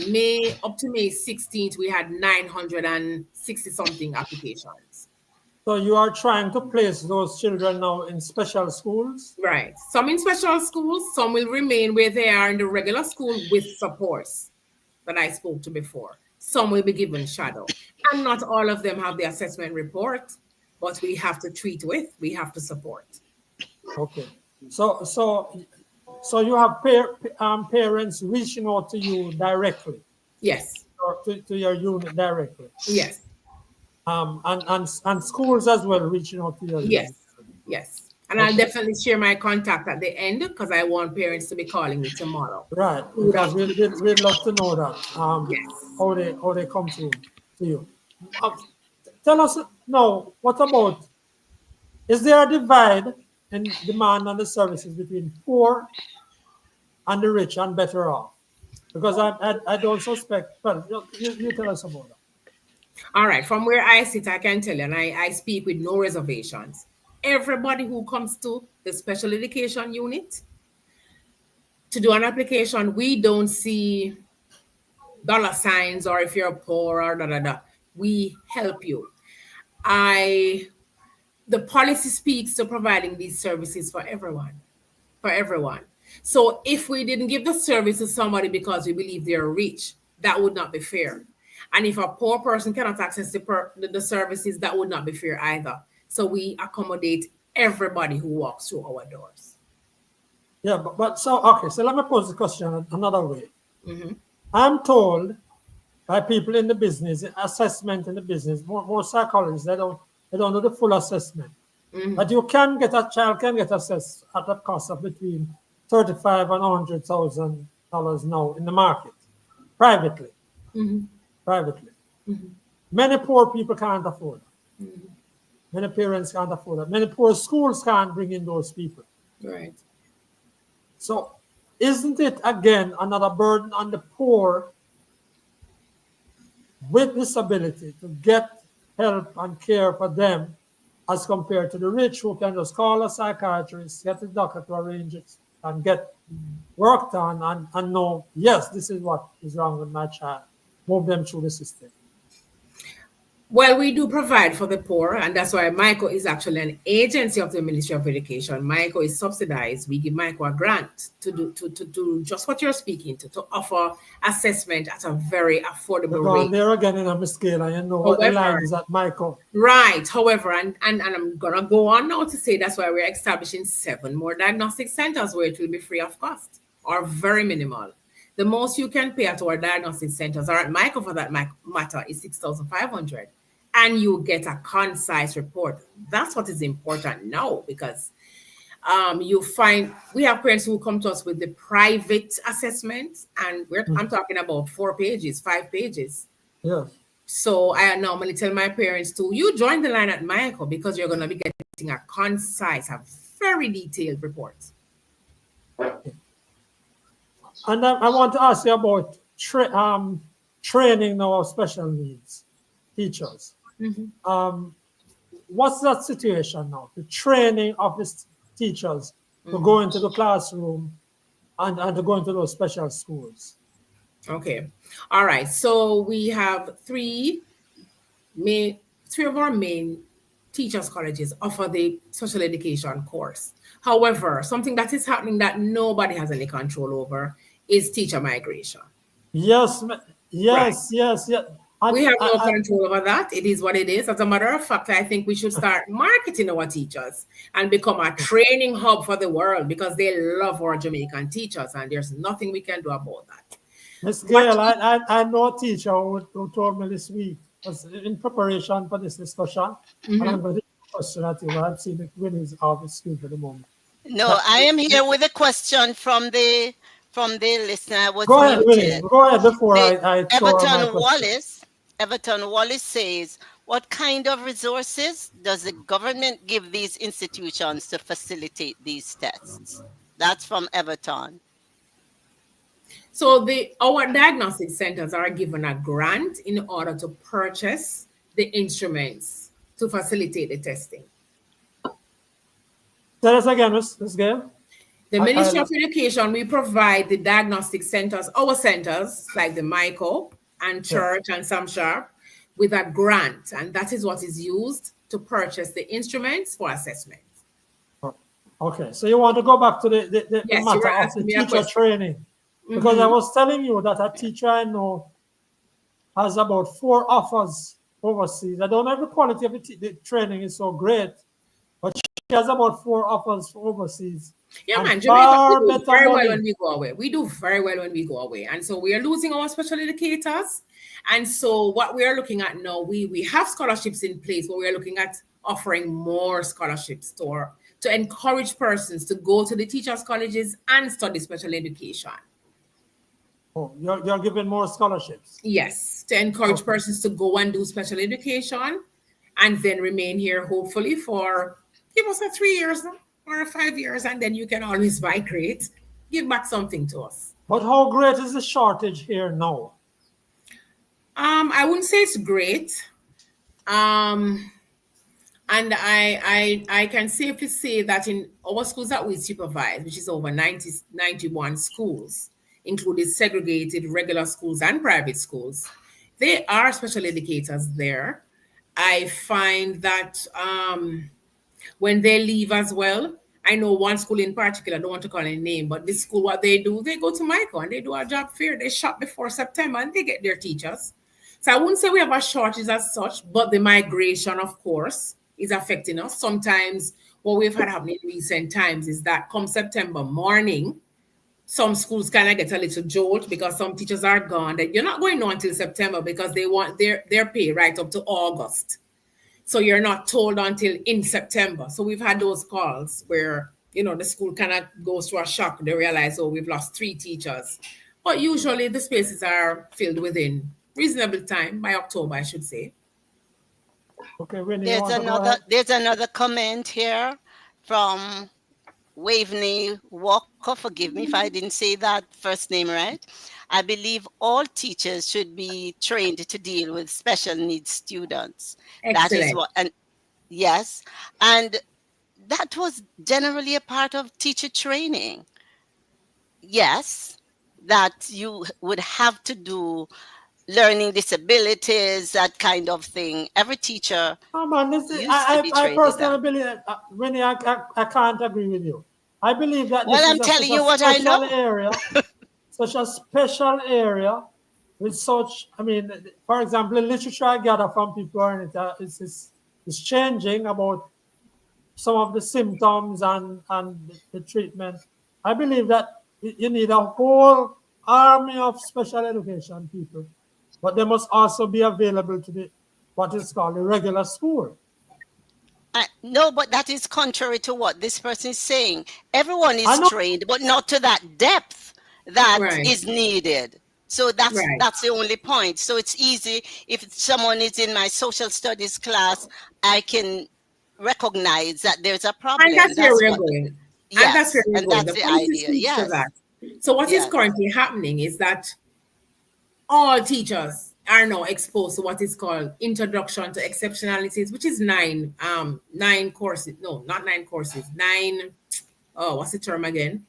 Up to May 16th, we had 960 something applications. So you are trying to place those children now in special schools? Right. Some in special schools, some will remain where they are in the regular school with supports that I spoke to before. Some will be given shadow. And not all of them have the assessment report, but we have to treat with, we have to support. Okay. So you have parents reaching out to you directly? Yes. Or to your unit directly? Yes. And schools as well reaching out to your unit? Yes. And I'll definitely share my contact at the end because I want parents to be calling me tomorrow. Right. Because we'd love to know that, how they come to you. Tell us now, what about, is there a divide in demand on the services between poor and the rich and better off? Because I don't suspect, well, you tell us about that. All right, from where I sit, I can tell you, and I speak with no reservations. Everybody who comes to the special education unit to do an application, we don't see dollar signs or if you're poor or da. We help you. The policy speaks to providing these services for everyone. So if we didn't give the service to somebody because we believe they're rich, that would not be fair. And if a poor person cannot access the services, that would not be fair either. So we accommodate everybody who walks through our doors. Yeah, but so let me pose the question another way. Mm-hmm. I'm told by people in the business, assessment in the business, more psychologists, they don't do the full assessment. Mm-hmm. But a child can get assessed at a cost of between $35,000 and $100,000 now in the market, privately. Mm-hmm. Mm-hmm. Many poor people can't afford it. Mm-hmm. Many parents can't afford it. Many poor schools can't bring in those people. Right. So isn't it, again, another burden on the poor with disability to get help and care for them as compared to the rich who can just call a psychiatrist, get a doctor to arrange it, and get work done and know, yes, this is what is wrong with my child. Move them through the system. Well, we do provide for the poor, and that's why MICO is actually an agency of the Ministry of Education. MICO is subsidized. We give MICO a grant to do just what you're speaking to offer assessment at a very affordable rate. There again in a scale, and you know what the line is at MICO. Right. However, and I'm gonna go on now to say that's why we're establishing 7 more diagnostic centers where it will be free of cost or very minimal. The most you can pay at our diagnostic centers, or at MICO for that matter, is $6,500. And you get a concise report. That's what is important now, because you find we have parents who come to us with the private assessment, and I'm talking about 4 pages, 5 pages. Yeah. So I normally tell my parents you join the line at MICO because you're going to be getting a concise, a very detailed report. And I want to ask you about training now of special needs teachers. Mm-hmm. What's that situation now? The training of the teachers to go into the classroom and to go into those special schools. Okay. All right. So we have 3 of our main teachers' colleges offer the special education course. However, something that is happening that nobody has any control over is teacher migration. Yes. We have no control over that. It is what it is. As a matter of fact, I think we should start marketing our teachers and become a training hub for the world, because they love our Jamaican teachers, and there's nothing we can do about that. Ms. Gayle, I know a teacher who told me this week, in preparation for this discussion, and I'm going to question at you. I've seen Winnie's out of school for the moment. No, I am here with a question from the from the listener. I was Go ahead, Winnie. muted. Go ahead before I throw my question. Everton Wallace says, what kind of resources does the government give these institutions to facilitate these tests? That's from Everton. So our diagnostic centers are given a grant in order to purchase the instruments to facilitate the testing. Tell us again, Ms. Gayle. The Ministry of Education, we provide the diagnostic centers, our centers, like the Michael and Church and Sam Sharp, with a grant. And that is what is used to purchase the instruments for assessment. Okay, so you want to go back to the matter of the teacher training. Because I was telling you that a teacher I know has about 4 offers overseas. I don't know if the quality of the training is so great, but she has about 4 offers for overseas. Yeah, man, Jamaica, we do very well when we go away. We do very well when we go away. And so we are losing our special educators. And so what we are looking at now, we have scholarships in place, but we are looking at offering more scholarships to encourage persons to go to the teachers' colleges and study special education. Oh, you're giving more scholarships? Yes, to encourage persons to go and do special education and then remain here, hopefully, for, give us 3 years or 5 years, and then you can always migrate, give back something to us. But how great is the shortage here now? I wouldn't say it's great. And I can safely say that in our schools that we supervise, which is over 91 schools, including segregated regular schools and private schools, there are special educators there. I find that when they leave as well, I know one school in particular, I don't want to call any name, but this school, what they do, they go to Michael and they do a job fair. They shop before September and they get their teachers. So I wouldn't say we have a shortage as such, but the migration, of course, is affecting us. Sometimes what we've had happening in recent times is that come September morning, some schools kind of get a little jolt because some teachers are gone. That you're not going on until September because they want their pay right up to August. So you're not told until in September. So we've had those calls where, the school kind of goes through a shock. They realize, we've lost 3 teachers. But usually the spaces are filled within reasonable time, by October, I should say. Okay, Winnie, there's another comment here from Waveney Walker. Forgive me if I didn't say that first name right. I believe all teachers should be trained to deal with special needs students. Excellent. That is what, and yes, and that was generally a part of teacher training. Yes, that you would have to do learning disabilities, that kind of thing. Every teacher. I personally believe that, Winnie, I can't agree with you. I believe that I'm telling you what I know. Area, such a special area with such, for example, the literature I gather from people is changing about some of the symptoms and the treatment. I believe that you need a whole army of special education people, but they must also be available to what is called the regular school. No, but that is contrary to what this person is saying. Everyone is trained, but not to that depth that is needed. So that's the only point. So it's easy if someone is in my social studies class, I can recognize that there's a problem. And that's where we're going. Yes, and that's the idea. Yes. So what is currently happening is that all teachers are now exposed to what is called Introduction to Exceptionalities, which is 9 courses. No, not 9 courses. 9. Oh, what's the term again?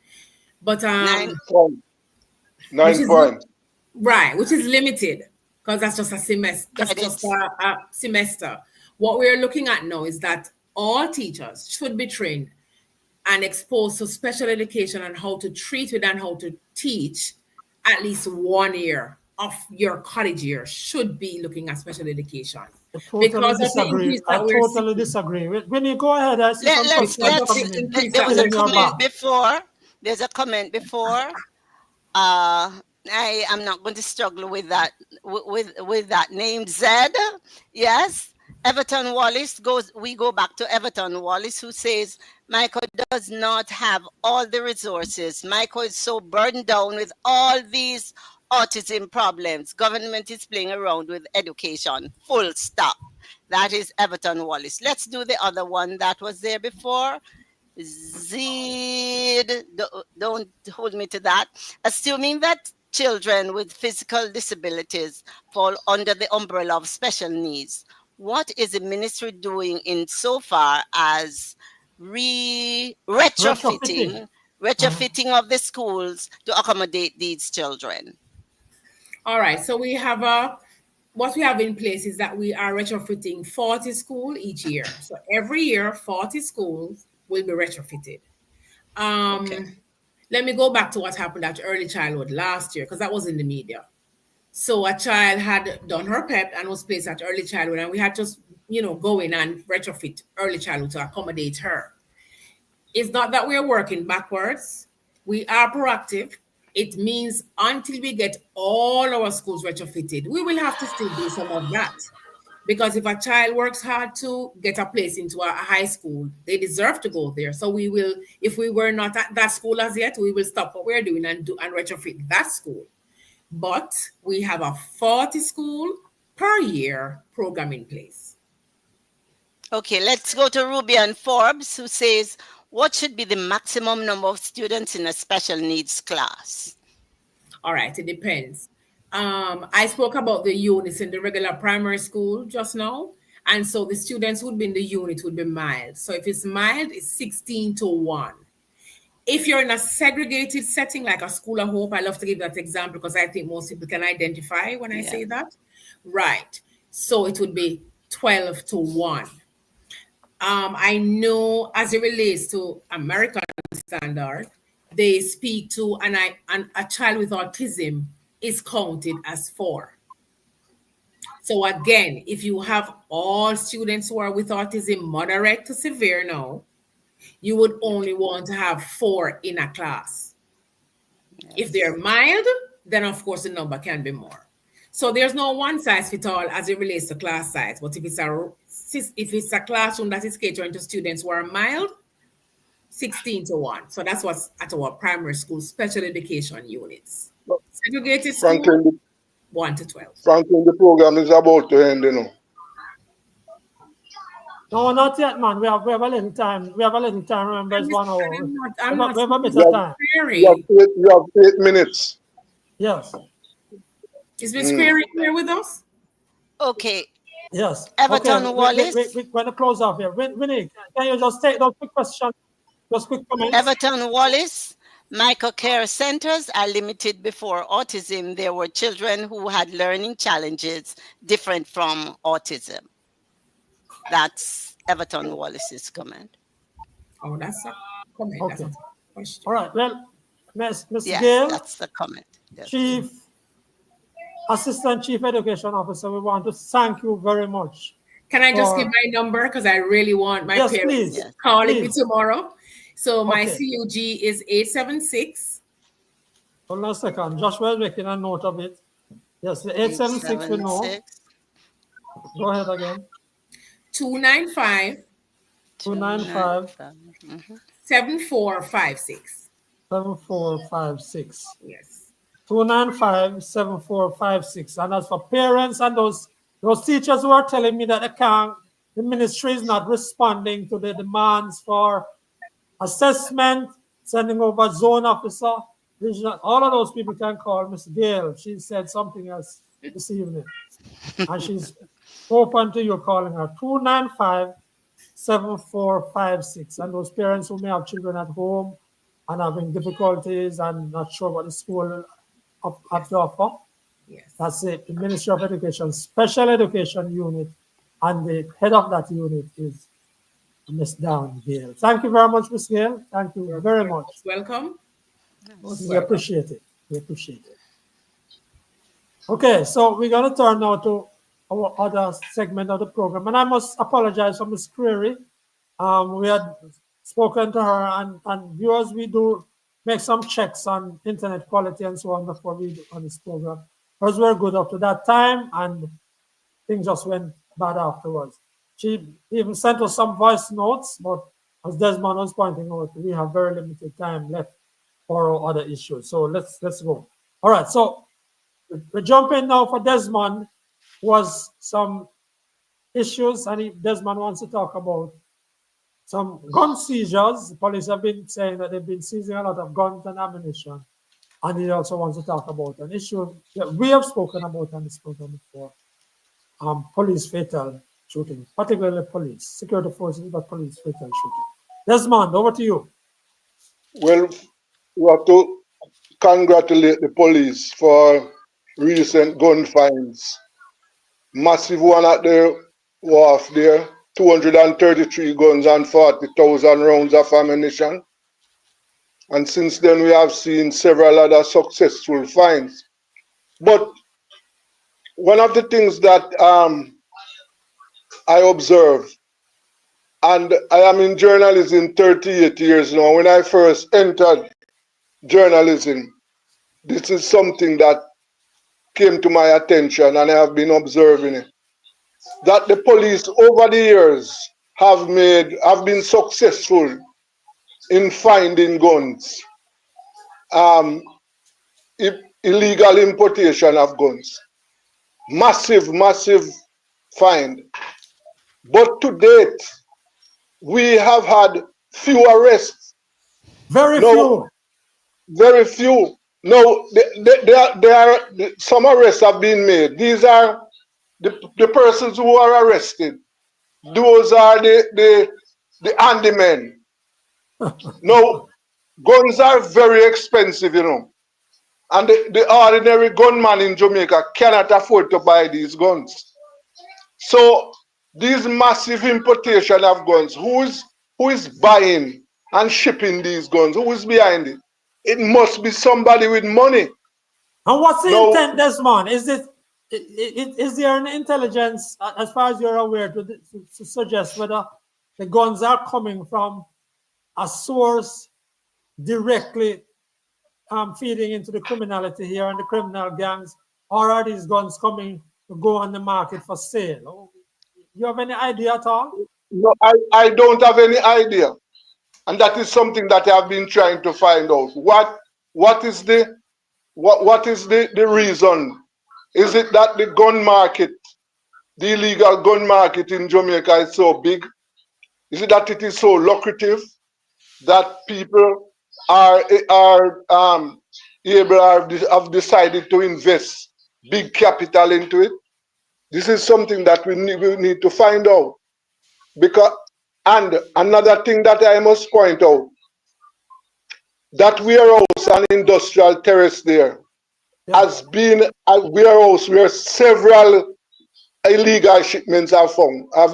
But 9 points. Right, which is limited because that's just a semester. That's just a semester. What we're looking at now is that all teachers should be trained and exposed to special education and how to treat it and how to teach at least 1 year of your college year should be looking at special education. I totally disagree. When you go ahead, I see there's a comment before. I am not going to struggle with that with that name Z. Yes, Everton Wallace we go back to Everton Wallace, who says, Michael does not have all the resources. Michael is so burdened down with all these autism problems. Government is playing around with education. Full stop. That is Everton Wallace. Let's do the other one that was there before. Zed, don't hold me to that. Assuming that children with physical disabilities fall under the umbrella of special needs, what is the ministry doing in so far as retrofitting of the schools to accommodate these children? All right, so we have what we have in place is that we are retrofitting 40 schools each year. So every year, 40 schools will be retrofitted. Let me go back to what happened at early childhood last year, because that was in the media. So a child had done her PEP and was placed at early childhood, and we had to, go in and retrofit early childhood to accommodate her. It's not that we're working backwards. We are proactive. It means until we get all our schools retrofitted, we will have to still do some of that. Because if a child works hard to get a place into a high school, they deserve to go there. So we will, if we were not at that school as yet, we will stop what we're doing and retrofit that school. But we have a 40 school per year program in place. Okay, let's go to Rubian Forbes, who says, what should be the maximum number of students in a special needs class? All right, it depends. I spoke about the units in the regular primary school just now. And so the students who would be in the unit would be mild. So if it's mild, it's 16:1. If you're in a segregated setting like a school of hope, I love to give that example because I think most people can identify when I say that. Right. So it would be 12:1. I know as it relates to American standard, they speak to, and a child with autism is counted as 4. So again, if you have all students who are with autism moderate to severe now, you would only want to have 4 in a class. Yes. If they're mild, then of course the number can be more. So there's no one size fits all as it relates to class size. But if it's a classroom that is catering to students who are mild, 16:1. So that's what's at our primary school special education units. Segregated school, 1 to 12. Franklin, the program is about to end, No, not yet, man. We have a little time. We have a little time. Remember, it's 1 hour. We have a bit of time. You have 8 minutes. Yes. Is Miss Creary here with us? Okay. Yes. Everton Wallace. We're going to close off here. Winnie, can you just take those quick questions? Those quick comments? Everton Wallace. Microcare centers are limited. Before autism, there were children who had learning challenges different from autism. That's Everton Wallace's comment. Oh, that's a comment. Okay. That's a question. All right. Well, Miss Yes, Gayle, that's the comment. Yes. Assistant Chief Education Officer, we want to thank you very much. Can I just give my number? Because I really want my parents calling me tomorrow. So my CUG is 876. Hold on a second. Joshua is making a note of it. Yes, the 876 we know. Go ahead again. 295 7456. 7456. Yes. 295-7456. And as for parents and those teachers who are telling me that the ministry is not responding to the demands for assessment, sending over zone officer, all of those people can call Miss Gayle. She said something else this evening. And she's open to you calling her. 295-7456. And those parents who may have children at home and having difficulties and not sure what the school have to offer. Yes. That's it. The Ministry of Education Special Education Unit, and the head of that unit is Miss Dionne Gayle. Thank you very much, Miss Gayle. Thank you very much. Welcome. We appreciate it. We appreciate it. Okay, so we're going to turn now to our other segment of the program, and I must apologize for Miss Creary. We had spoken to her, and viewers, we do make some checks on internet quality and so on before we do on this program. Ours were good up to that time, and things just went bad afterwards. She even sent us some voice notes, but as Desmond was pointing out, we have very limited time left for our other issues. So let's go. All right, so we're jumping now for Desmond. Was some issues, and Desmond wants to talk about some gun seizures. The police have been saying that they've been seizing a lot of guns and ammunition. And he also wants to talk about an issue that we have spoken about on this program before, police fatal shooting, particularly police, security forces, but police fatal shooting. Desmond, over to you. Well, we have to congratulate the police for recent gun finds. Massive one at the wharf there, 233 guns and 40,000 rounds of ammunition. And since then, we have seen several other successful finds. But one of the things that I observe, and I am in journalism 38 years now. When I first entered journalism, this is something that came to my attention, and I have been observing it. That the police over the years have been successful in finding guns, illegal importation of guns, massive find. But to date, we have had few arrests. Very few. Very few. No, there are some arrests have been made. These are the persons who are arrested. Those are the handymen. No, guns are very expensive, you know. And the ordinary gunman in Jamaica cannot afford to buy these guns. So these massive importation of guns, who is buying and shipping these guns? Who is behind it? It must be somebody with money. And what's the intent, Desmond? Is there an intelligence, as far as you're aware, to suggest whether the guns are coming from a source directly feeding into the criminality here and the criminal gangs, or are these guns coming to go on the market for sale? You have any idea at all? No, I don't have any idea. And that is something that I've been trying to find out. What is the reason? Is it that the gun market, the illegal gun market in Jamaica is so big? Is it that it is so lucrative that people have decided to invest big capital into it? This is something that we need to find out. And another thing that I must point out, that warehouse and industrial terrace there has been a warehouse where several illegal shipments have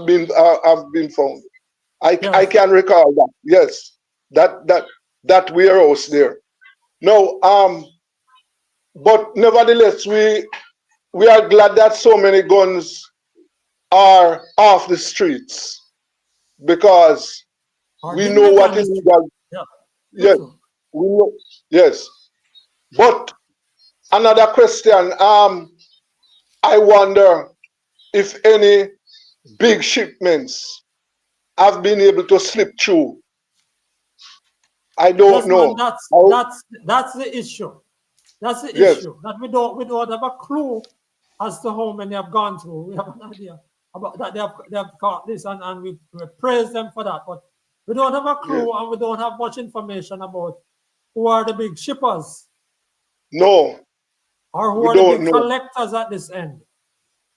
been found. I can recall that. Yes, that warehouse there. No, but nevertheless, we are glad that so many guns are off the streets, because we know what is illegal. Yes, we know. Yes, but another question. I wonder if any big shipments have been able to slip through. I don't know. That's the issue. That's the issue. That we don't have a clue as to how many have gone through. We have an idea about that. They have caught this, and we praise them for that. But we don't have a clue, and we don't have much information about who are the big shippers. No. Or who are the big collectors at this end.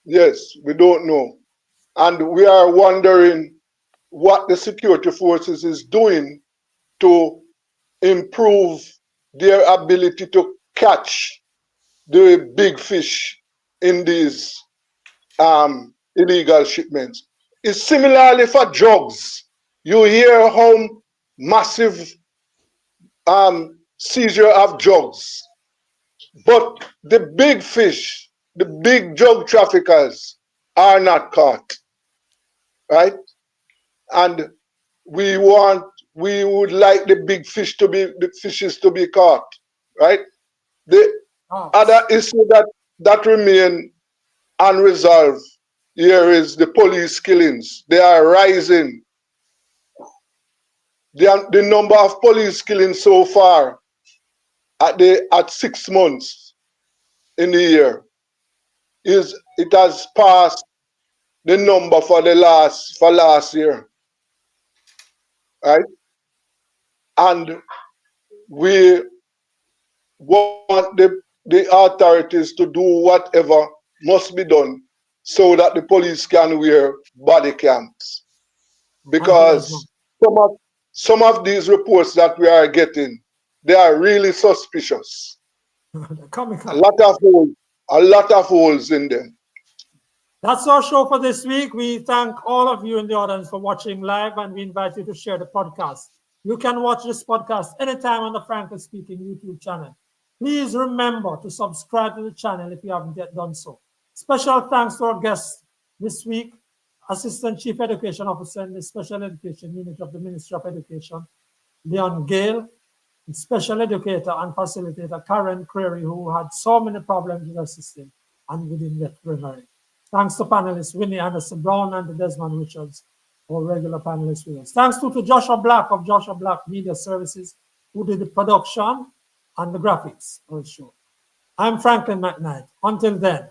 Yes, we don't know. And we are wondering what the security forces is doing to improve their ability to catch the big fish in these illegal shipments. It's similarly for drugs. You hear how massive seizure of drugs. But the big fish, the big drug traffickers are not caught, right? And we would like the big fish the fishes to be caught, right? The other issue that remain unresolved here is the police killings. They are rising. The number of police killings so far at 6 months in the year it has passed the number for last year, right? And we want the authorities to do whatever must be done so that the police can wear body cams, because some of these reports that we are getting, they are really suspicious. A lot of holes in them. That's our show for this week. We thank all of you in the audience for watching live, and we invite you to share the podcast. You can watch this podcast anytime on the Frankly Speaking YouTube channel. Please remember to subscribe to the channel if you haven't yet done so. Special thanks to our guest this week, Assistant Chief Education Officer in the Special Education Unit of the Ministry of Education, Dionne Gayle, and Special Educator and Facilitator Creary, who had so many problems with her system and we didn't get very. Thanks to panelists Winnie Anderson Brown and Desmond Richards, our regular panelists with us. Thanks to Joshua Black of Joshua Black Media Services, who did the production and the graphics for the show. I'm Franklin McKnight. Until then.